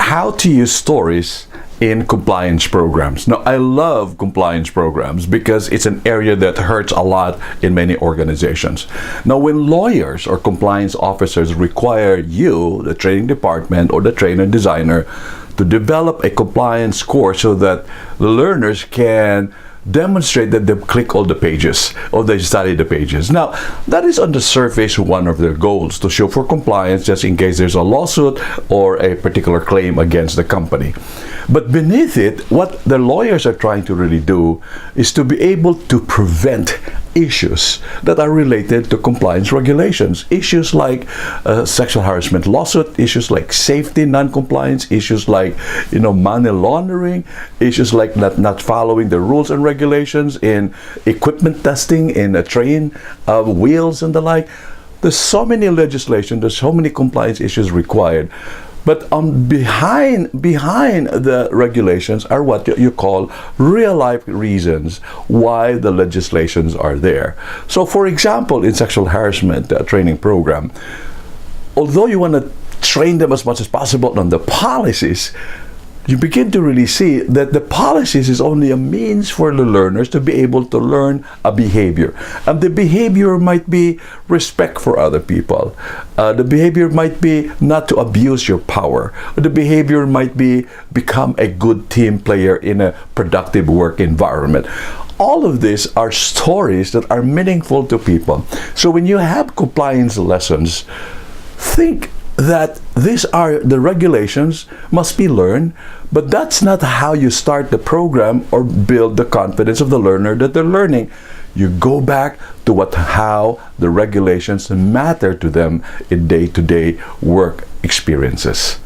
how to use stories in compliance programs. Now, I love compliance programs because it's an area that hurts a lot in many organizations. Now, when lawyers or compliance officers require you, the training department or the trainer designer, to develop a compliance course so that the learners can demonstrate that they've clicked all the pages or they study the pages. Now, that is on the surface one of their goals, to show for compliance just in case there's a lawsuit or a particular claim against the company. But beneath it, what the lawyers are trying to really do is to be able to prevent issues that are related to compliance regulations. Issues like sexual harassment lawsuit, issues like safety non-compliance, issues like money laundering, issues like not following the rules and regulations in equipment testing, in a train wheels and the like. There's so many legislation, there's so many compliance issues required. But behind the regulations are what you call real-life reasons why the legislations are there. So, for example, in sexual harassment training program, although you want to train them as much as possible on the policies, you begin to really see that the policies is only a means for the learners to be able to learn a behavior. And the behavior might be respect for other people. The behavior might be not to abuse your power. The behavior might be become a good team player in a productive work environment. All of these are stories that are meaningful to people. So when you have compliance lessons, think that these are the regulations must be learned, but that's not how you start the program or build the confidence of the learner that they're learning. You go back to how the regulations matter to them in day-to-day work experiences.